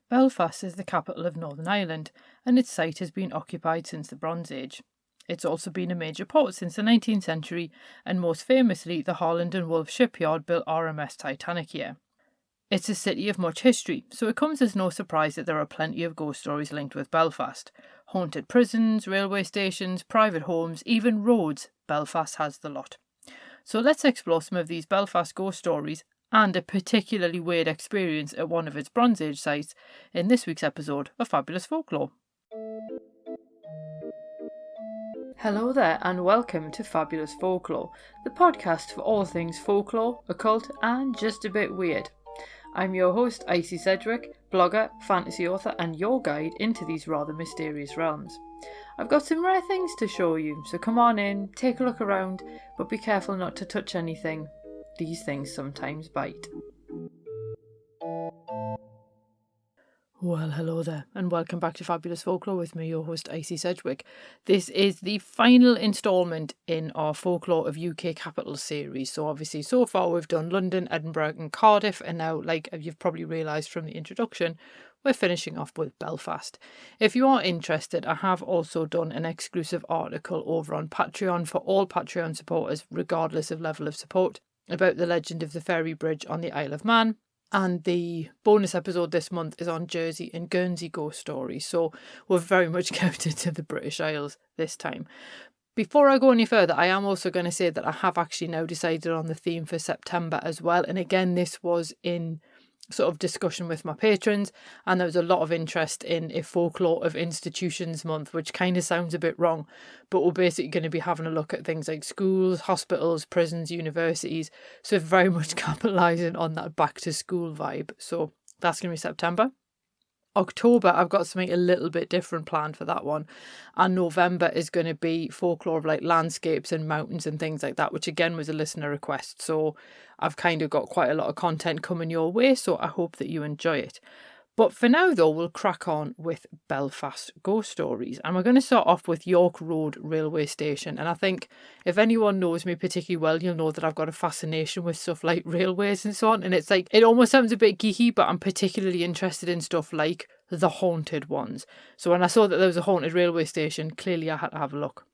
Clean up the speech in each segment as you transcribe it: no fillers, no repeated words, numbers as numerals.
Belfast is the capital of Northern Ireland, and its site has been occupied since the Bronze Age. It's also been a major port since the 19th century, and most famously the Harland Wolff shipyard built RMS Titanic here. It's a city of much history, so it comes as no surprise that there are plenty of ghost stories linked with Belfast. Haunted prisons, railway stations, private homes, even roads, Belfast has the lot. So let's explore some of these Belfast ghost stories and a particularly weird experience at one of its Bronze Age sites in this week's episode of Fabulous Folklore. Hello there and welcome to Fabulous Folklore, the podcast for all things folklore, occult and just a bit weird. I'm your host, Icy Sedgwick, blogger, fantasy author and your guide into these rather mysterious realms. I've got some rare things to show you, so come on in, take a look around, but be careful not to touch anything. These things sometimes bite. Well, hello there, and welcome back to Fabulous Folklore with me, your host, Icy Sedgwick. This is the final instalment in our Folklore of UK Capitals series. So obviously, so far we've done London, Edinburgh and Cardiff, and now, like you've probably realised from the introduction, we're finishing off with Belfast. If you are interested, I have also done an exclusive article over on Patreon for all Patreon supporters, regardless of level of support, about the legend of the ferry bridge on the Isle of Man. And the bonus episode this month is on Jersey and Guernsey ghost stories, so we're very much kept it to the British Isles this time. Before I go any further, I am also going to say that I have actually now decided on the theme for September as well. And again, this was in sort of discussion with my patrons, and there was a lot of interest in a Folklore of Institutions month, which kind of sounds a bit wrong, but we're basically going to be having a look at things like schools, hospitals, prisons, universities, so very much capitalising on that back to school vibe. So that's going to be September. October, I've got something a little bit different planned for that one. And November is going to be folklore of like landscapes and mountains and things like that, which again was a listener request. So I've kind of got quite a lot of content coming your way, so I hope that you enjoy it. But for now, though, we'll crack on with Belfast ghost stories. And we're going to start off with York Road Railway Station. And I think if anyone knows me particularly well, you'll know that I've got a fascination with stuff like railways and so on. And it's like, it almost sounds a bit geeky, but I'm particularly interested in stuff like the haunted ones. So when I saw that there was a haunted railway station, clearly I had to have a look.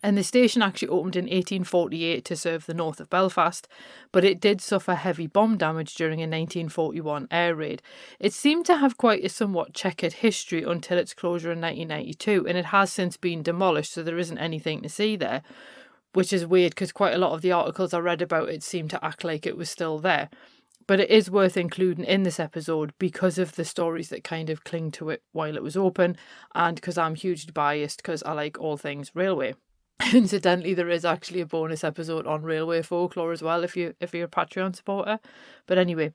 And the station actually opened in 1848 to serve the north of Belfast, but it did suffer heavy bomb damage during a 1941 air raid. It seemed to have quite a somewhat checkered history until its closure in 1992, and it has since been demolished, so there isn't anything to see there, which is weird because quite a lot of the articles I read about it seemed to act like it was still there. But it is worth including in this episode because of the stories that kind of cling to it while it was open, and because I'm hugely biased because I like all things railway. Incidentally, there is actually a bonus episode on railway folklore as well if you're a Patreon supporter. But anyway,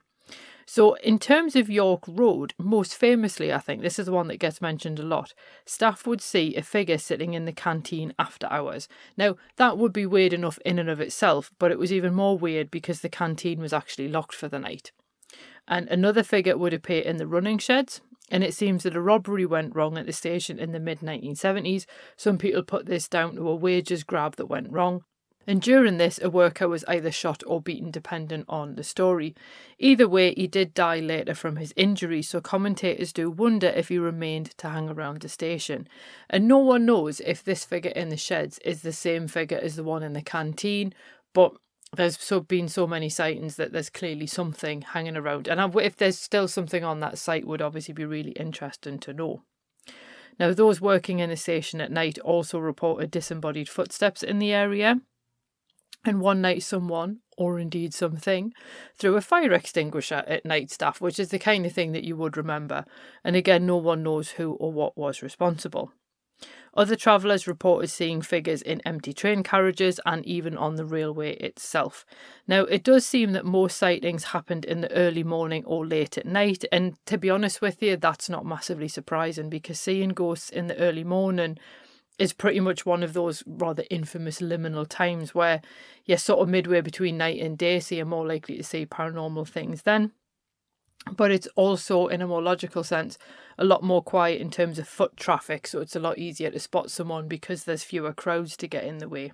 so in terms of York Road, most famously, I think this is the one that gets mentioned a lot. Staff would see a figure sitting in the canteen after hours. Now, that would be weird enough in and of itself, but it was even more weird because the canteen was actually locked for the night. And another figure would appear in the running sheds. And it seems that a robbery went wrong at the station in the mid-1970s. Some people put this down to a wages grab that went wrong. And during this, a worker was either shot or beaten, depending on the story. Either way, he did die later from his injuries, so commentators do wonder if he remained to hang around the station. And no one knows if this figure in the sheds is the same figure as the one in the canteen, but there's been so many sightings that there's clearly something hanging around. And if there's still something on that site, would obviously be really interesting to know. Now, those working in the station at night also reported disembodied footsteps in the area. And one night someone, or indeed something, threw a fire extinguisher at night staff, which is the kind of thing that you would remember. And again, no one knows who or what was responsible. Other travellers reported seeing figures in empty train carriages and even on the railway itself. Now, it does seem that most sightings happened in the early morning or late at night, and to be honest with you, that's not massively surprising because seeing ghosts in the early morning is pretty much one of those rather infamous liminal times where you're sort of midway between night and day, so you're more likely to see paranormal things then. But it's also, in a more logical sense, a lot more quiet in terms of foot traffic, so it's a lot easier to spot someone because there's fewer crowds to get in the way.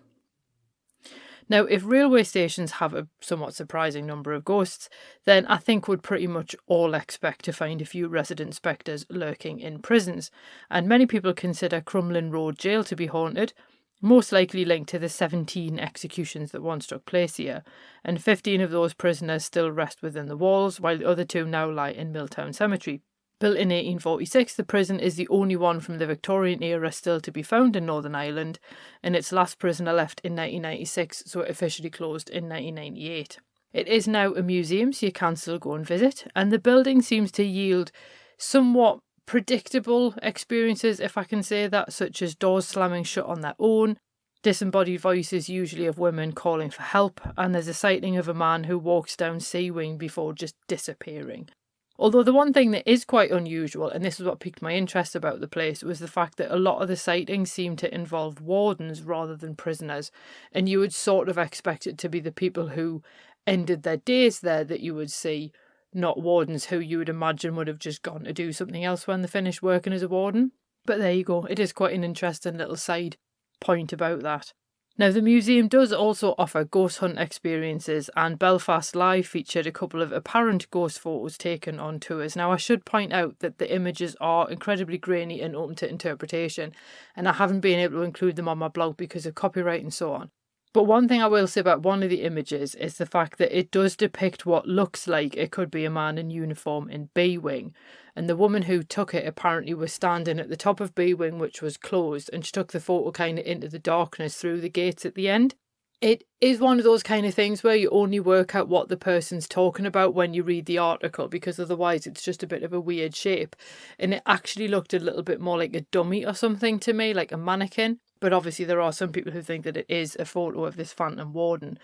Now, if railway stations have a somewhat surprising number of ghosts, then I think we'd pretty much all expect to find a few resident spectres lurking in prisons, and many people consider Crumlin Road Jail to be haunted, most likely linked to the 17 executions that once took place here, and 15 of those prisoners still rest within the walls, while the other 2 now lie in Milltown Cemetery. Built in 1846, the prison is the only one from the Victorian era still to be found in Northern Ireland, and its last prisoner left in 1996, so it officially closed in 1998. It is now a museum, so you can still go and visit, and the building seems to yield somewhat predictable experiences, if I can say that, such as doors slamming shut on their own, disembodied voices usually of women calling for help, and there's a sighting of a man who walks down Sea Wing before just disappearing. Although the one thing that is quite unusual, and this is what piqued my interest about the place, was the fact that a lot of the sightings seem to involve wardens rather than prisoners, and you would sort of expect it to be the people who ended their days there that you would see, not wardens who you would imagine would have just gone to do something else when they finished working as a warden. But there you go, it is quite an interesting little side point about that. Now, the museum does also offer ghost hunt experiences, and Belfast Live featured a couple of apparent ghost photos taken on tours. Now, I should point out that the images are incredibly grainy and open to interpretation, and I haven't been able to include them on my blog because of copyright and so on. But one thing I will say about one of the images is the fact that it does depict what looks like it could be a man in uniform in B Wing. And the woman who took it apparently was standing at the top of B Wing, which was closed, and she took the photo kind of into the darkness through the gates at the end. It is one of those kind of things where you only work out what the person's talking about when you read the article, because otherwise it's just a bit of a weird shape. And it actually looked a little bit more like a dummy or something to me, like a mannequin. But obviously there are some people who think that it is a photo of this phantom warden.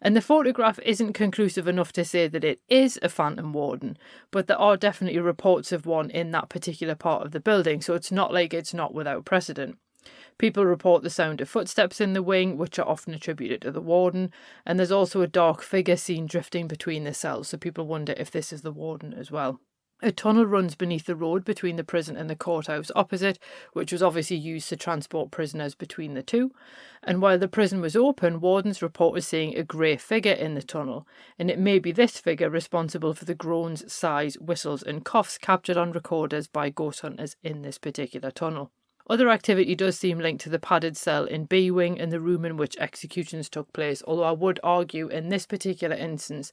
And the photograph isn't conclusive enough to say that it is a phantom warden, but there are definitely reports of one in that particular part of the building, so it's not like it's not without precedent. People report the sound of footsteps in the wing, which are often attributed to the warden, and there's also a dark figure seen drifting between the cells, so people wonder if this is the warden as well. A tunnel runs beneath the road between the prison and the courthouse opposite, which was obviously used to transport prisoners between the two. And while the prison was open, wardens reported seeing a grey figure in the tunnel, and it may be this figure responsible for the groans, sighs, whistles and coughs captured on recorders by ghost hunters in this particular tunnel. Other activity does seem linked to the padded cell in B Wing and the room in which executions took place, although I would argue in this particular instance,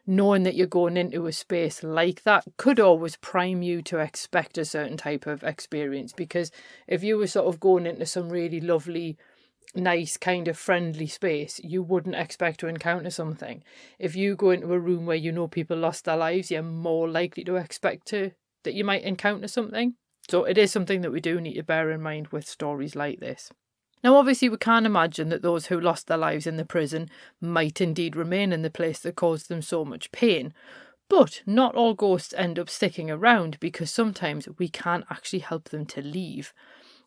knowing that you're going into a space like that could always prime you to expect a certain type of experience, because if you were sort of going into some really lovely, nice, kind of friendly space, you wouldn't expect to encounter something. If you go into a room where you know people lost their lives, you're more likely to expect that you might encounter something. So it is something that we do need to bear in mind with stories like this. Now, obviously, we can imagine that those who lost their lives in the prison might indeed remain in the place that caused them so much pain. But not all ghosts end up sticking around, because sometimes we can actually help them to leave.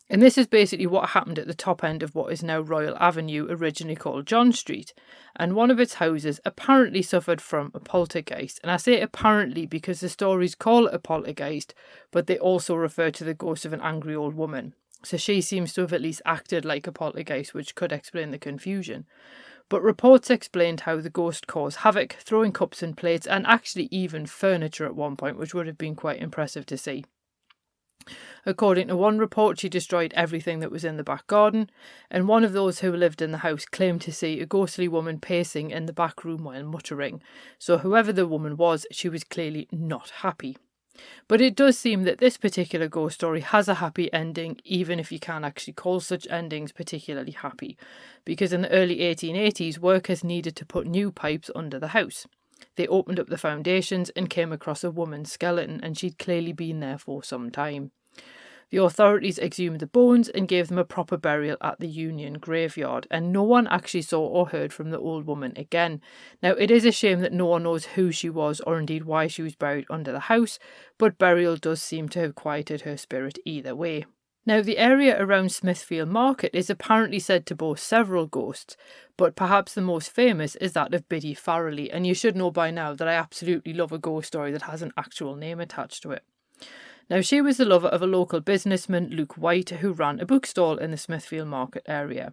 And this is basically what happened at the top end of what is now Royal Avenue, originally called John Street. And one of its houses apparently suffered from a poltergeist. And I say apparently because the stories call it a poltergeist, but they also refer to the ghost of an angry old woman. So she seems to have at least acted like a poltergeist, which could explain the confusion. But reports explained how the ghost caused havoc, throwing cups and plates, and actually even furniture at one point, which would have been quite impressive to see. According to one report, she destroyed everything that was in the back garden, and one of those who lived in the house claimed to see a ghostly woman pacing in the back room while muttering. So whoever the woman was, she was clearly not happy. But it does seem that this particular ghost story has a happy ending, even if you can't actually call such endings particularly happy, because in the early 1880s, workers needed to put new pipes under the house. They opened up the foundations and came across a woman's skeleton, and she'd clearly been there for some time. The authorities exhumed the bones and gave them a proper burial at the Union graveyard, and no one actually saw or heard from the old woman again. Now, it is a shame that no one knows who she was or indeed why she was buried under the house, but burial does seem to have quieted her spirit either way. Now, the area around Smithfield Market is apparently said to boast several ghosts, but perhaps the most famous is that of Biddy Farrelly, and you should know by now that I absolutely love a ghost story that has an actual name attached to it. Now, she was the lover of a local businessman, Luke White, who ran a bookstall in the Smithfield Market area.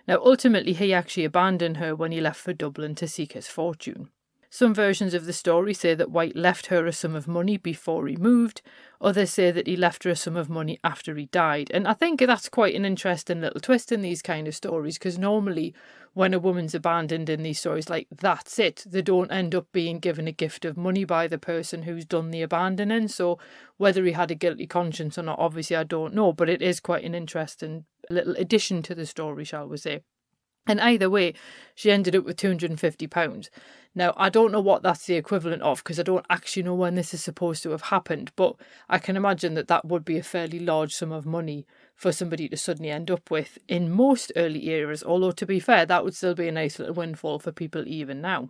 Now, ultimately, he actually abandoned her when he left for Dublin to seek his fortune. Some versions of the story say that White left her a sum of money before he moved. Others say that he left her a sum of money after he died. And I think that's quite an interesting little twist in these kind of stories, because normally when a woman's abandoned in these stories, like, that's it. They don't end up being given a gift of money by the person who's done the abandoning. So whether he had a guilty conscience or not, obviously I don't know, but it is quite an interesting little addition to the story, shall we say. And either way, she ended up with £250. Now, I don't know what that's the equivalent of, because I don't actually know when this is supposed to have happened, but I can imagine that that would be a fairly large sum of money for somebody to suddenly end up with in most early eras, although to be fair, that would still be a nice little windfall for people even now.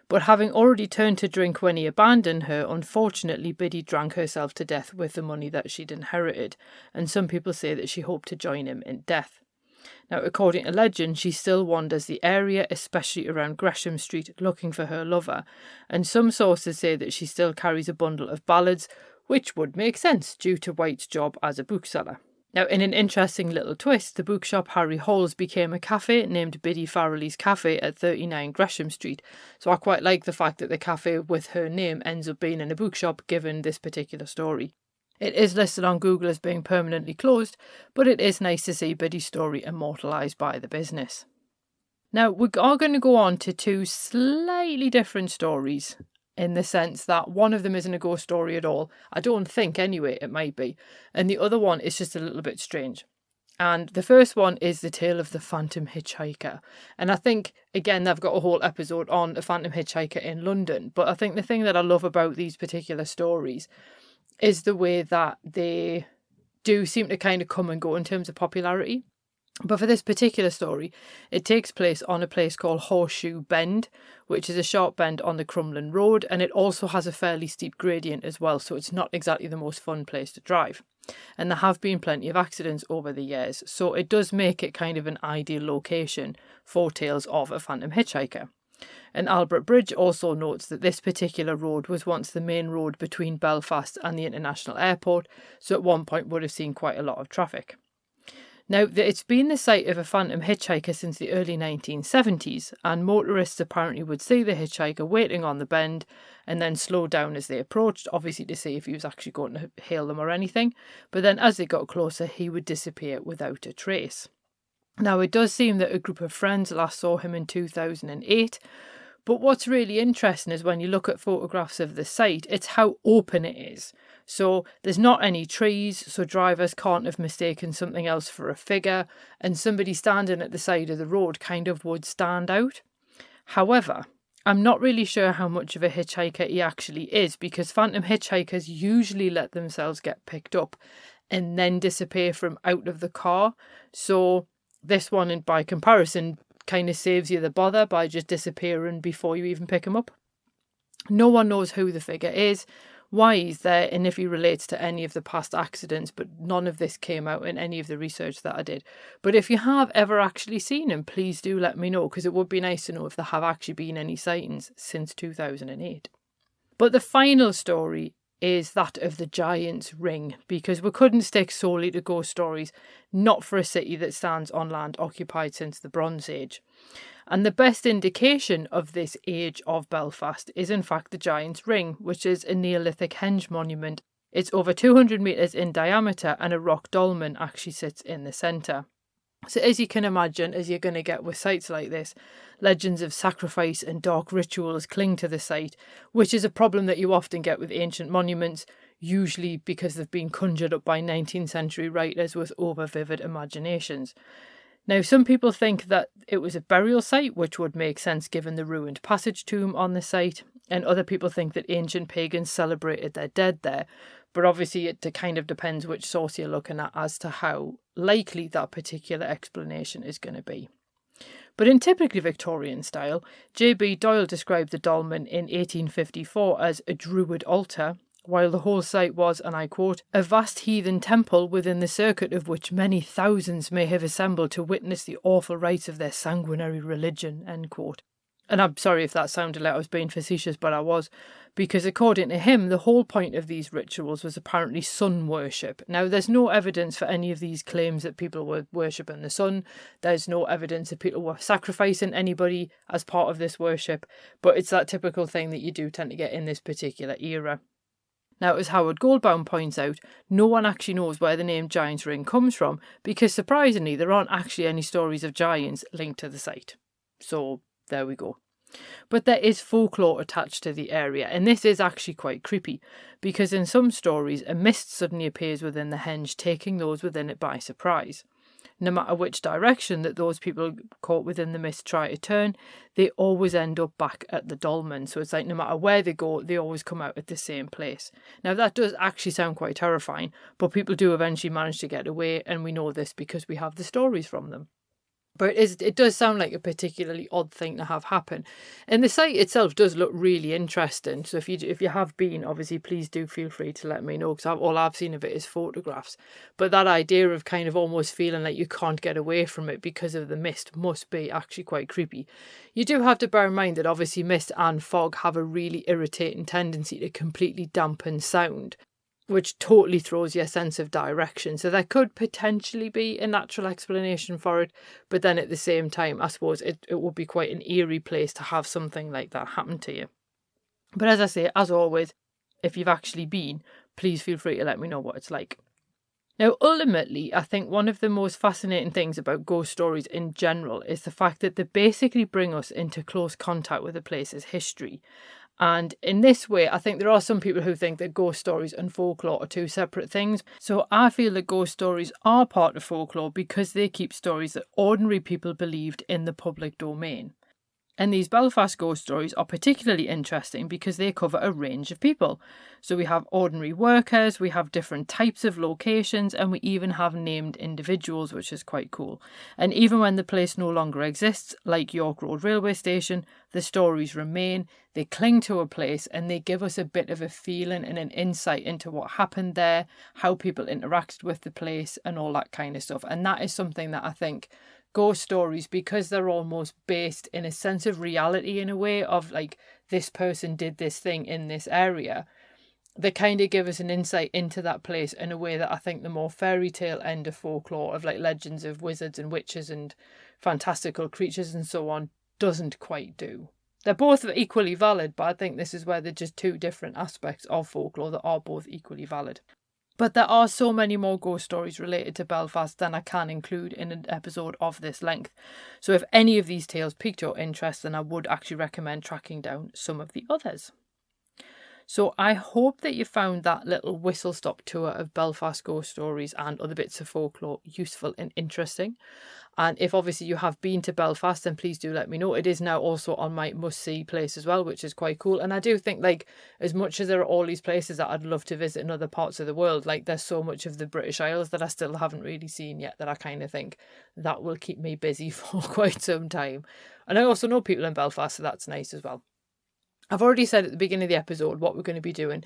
But having already turned to drink when he abandoned her, unfortunately Biddy drank herself to death with the money that she'd inherited, and some people say that she hoped to join him in death. Now, according to legend, she still wanders the area, especially around Gresham Street, looking for her lover, and some sources say that she still carries a bundle of ballads, which would make sense due to White's job as a bookseller. Now, in an interesting little twist, the bookshop Harry Hall's became a cafe named Biddy Farrelly's Cafe at 39 Gresham Street, so I quite like the fact that the cafe with her name ends up being in a bookshop given this particular story. It is listed on Google as being permanently closed, but it is nice to see Biddy's story immortalised by the business. Now, we are going to go on to two slightly different stories, in the sense that one of them isn't a ghost story at all. I don't think, anyway, it might be. And the other one is just a little bit strange. And the first one is the tale of the Phantom Hitchhiker. And I think, again, they've got a whole episode on the Phantom Hitchhiker in London. But I think the thing that I love about these particular stories is the way that they do seem to kind of come and go in terms of popularity. But for this particular story, it takes place on a place called Horseshoe Bend, which is a sharp bend on the Crumlin Road, and it also has a fairly steep gradient as well, so it's not exactly the most fun place to drive. And there have been plenty of accidents over the years, so it does make it kind of an ideal location for tales of a phantom hitchhiker. And Albert Bridge also notes that this particular road was once the main road between Belfast and the international airport, so at one point would have seen quite a lot of traffic. Now, it's been the site of a phantom hitchhiker since the early 1970s, and motorists apparently would see the hitchhiker waiting on the bend and then slow down as they approached, obviously to see if he was actually going to hail them or anything, but then as they got closer, he would disappear without a trace. Now, it does seem that a group of friends last saw him in 2008, but what's really interesting is when you look at photographs of the site, it's how open it is. So there's not any trees, so drivers can't have mistaken something else for a figure, and somebody standing at the side of the road kind of would stand out. However, I'm not really sure how much of a hitchhiker he actually is, because phantom hitchhikers usually let themselves get picked up and then disappear from out of the car. So this one, by comparison, kind of saves you the bother by just disappearing before you even pick him up. No one knows who the figure is, why he's there, and if he relates to any of the past accidents, but none of this came out in any of the research that I did. But if you have ever actually seen him, please do let me know, because it would be nice to know if there have actually been any sightings since 2008. But the final story is that of the Giant's Ring, because we couldn't stick solely to ghost stories, not for a city that stands on land occupied since the Bronze Age. And the best indication of this age of Belfast is in fact the Giant's Ring, which is a Neolithic henge monument. It's over 200 metres in diameter, and a rock dolmen actually sits in the centre. So as you can imagine, as you're going to get with sites like this, legends of sacrifice and dark rituals cling to the site, which is a problem that you often get with ancient monuments, usually because they've been conjured up by 19th century writers with over-vivid imaginations. Now, some people think that it was a burial site, which would make sense given the ruined passage tomb on the site, and other people think that ancient pagans celebrated their dead there, but obviously it kind of depends which source you're looking at as to how likely that particular explanation is going to be. But in typically Victorian style, J.B. Doyle described the dolmen in 1854 as a druid altar, while the whole site was, and I quote, a vast heathen temple within the circuit of which many thousands may have assembled to witness the awful rites of their sanguinary religion, end quote. And I'm sorry if that sounded like I was being facetious, but I was. Because according to him, the whole point of these rituals was apparently sun worship. Now, there's no evidence for any of these claims that people were worshipping the sun. There's no evidence that people were sacrificing anybody as part of this worship. But it's that typical thing that you do tend to get in this particular era. Now, as Howard Goldbaum points out, no one actually knows where the name Giant's Ring comes from, because surprisingly, there aren't actually any stories of giants linked to the site. So, there we go. But there is folklore attached to the area, and this is actually quite creepy, because in some stories, a mist suddenly appears within the henge, taking those within it by surprise. No matter which direction that those people caught within the mist try to turn, they always end up back at the dolmen. So it's like no matter where they go, they always come out at the same place. Now that does actually sound quite terrifying, but people do eventually manage to get away, and we know this because we have the stories from them. But it does sound like a particularly odd thing to have happen. And the site itself does look really interesting. So if you have been, obviously, please do feel free to let me know, because all I've seen of it is photographs. But that idea of kind of almost feeling like you can't get away from it because of the mist must be actually quite creepy. You do have to bear in mind that obviously mist and fog have a really irritating tendency to completely dampen sound, which totally throws your sense of direction. So there could potentially be a natural explanation for it, but then at the same time, I suppose it would be quite an eerie place to have something like that happen to you. But as I say, as always, if you've actually been, please feel free to let me know what it's like. Now, ultimately, I think one of the most fascinating things about ghost stories in general is the fact that they basically bring us into close contact with a place's history. And in this way, I think there are some people who think that ghost stories and folklore are two separate things. So I feel that ghost stories are part of folklore because they keep stories that ordinary people believed in the public domain. And these Belfast ghost stories are particularly interesting because they cover a range of people. So we have ordinary workers, we have different types of locations, and we even have named individuals, which is quite cool. And even when the place no longer exists, like York Road Railway Station, the stories remain, they cling to a place, and they give us a bit of a feeling and an insight into what happened there, how people interacted with the place, and all that kind of stuff. And that is something that I think ghost stories, because they're almost based in a sense of reality in a way of like, this person did this thing in this area, they kind of give us an insight into that place in a way that I think the more fairy tale end of folklore, of like legends of wizards and witches and fantastical creatures and so on, doesn't quite do. They're both equally valid, but I think this is where they're just two different aspects of folklore that are both equally valid. But there are so many more ghost stories related to Belfast than I can include in an episode of this length. So if any of these tales piqued your interest, then I would actually recommend tracking down some of the others. So I hope that you found that little whistle-stop tour of Belfast ghost stories and other bits of folklore useful and interesting. And if obviously you have been to Belfast, then please do let me know. It is now also on my must-see place as well, which is quite cool. And I do think, like, as much as there are all these places that I'd love to visit in other parts of the world, like, there's so much of the British Isles that I still haven't really seen yet that I kind of think that will keep me busy for quite some time. And I also know people in Belfast, so that's nice as well. I've already said at the beginning of the episode what we're going to be doing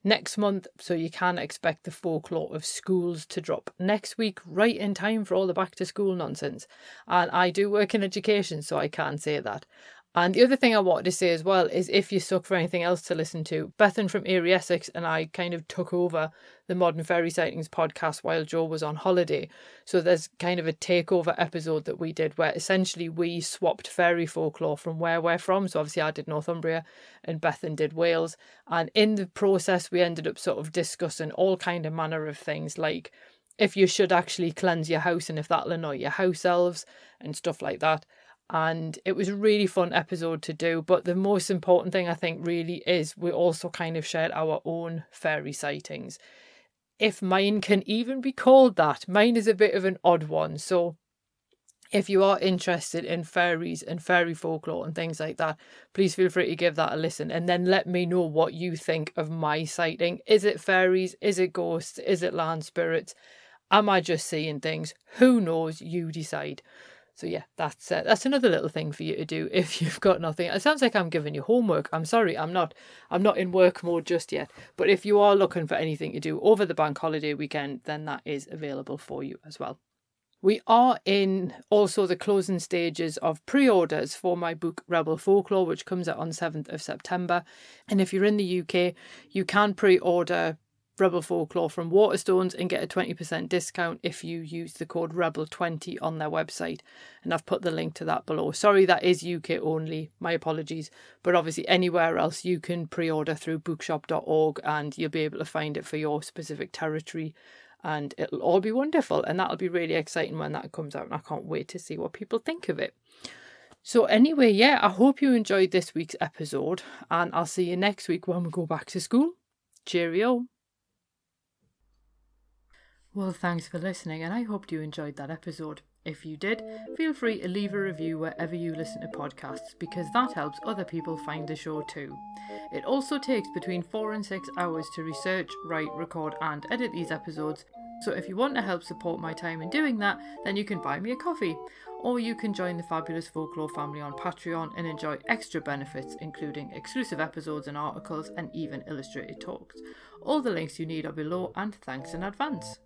next month, so you can expect the folklore of schools to drop next week, right in time for all the back to school nonsense. And I do work in education, so I can say that. And the other thing I wanted to say as well is, if you're stuck for anything else to listen to, Bethan from Erie, Essex and I kind of took over the Modern Fairy Sightings podcast while Joe was on holiday. So there's kind of a takeover episode that we did where essentially we swapped fairy folklore from where we're from. So obviously I did Northumbria and Bethan did Wales. And in the process, we ended up sort of discussing all kind of manner of things, like if you should actually cleanse your house and if that'll annoy your house elves and stuff like that. And it was a really fun episode to do. But the most important thing I think really is we also kind of shared our own fairy sightings. If mine can even be called that. Mine is a bit of an odd one. So if you are interested in fairies and fairy folklore and things like that, please feel free to give that a listen. And then let me know what you think of my sighting. Is it fairies? Is it ghosts? Is it land spirits? Am I just seeing things? Who knows? You decide. So yeah, that's another little thing for you to do if you've got nothing. It sounds like I'm giving you homework. I'm sorry, I'm not in work mode just yet. But if you are looking for anything to do over the bank holiday weekend, then that is available for you as well. We are in also the closing stages of pre-orders for my book Rebel Folklore, which comes out on 7th of September. And if you're in the UK, you can pre-order Rebel Folklore from Waterstones and get a 20% discount if you use the code REBEL20 on their website. And I've put the link to that below. Sorry, that is UK only. My apologies. But obviously anywhere else you can pre-order through bookshop.org and you'll be able to find it for your specific territory. And it'll all be wonderful. And that'll be really exciting when that comes out. And I can't wait to see what people think of it. So anyway, yeah, I hope you enjoyed this week's episode. And I'll see you next week when we go back to school. Cheerio. Well, thanks for listening, and I hope you enjoyed that episode. If you did, feel free to leave a review wherever you listen to podcasts, because that helps other people find the show too. It also takes between 4 and 6 hours to research, write, record and edit these episodes, so if you want to help support my time in doing that, then you can buy me a coffee. Or you can join the Fabulous Folklore family on Patreon and enjoy extra benefits, including exclusive episodes and articles and even illustrated talks. All the links you need are below, and thanks in advance.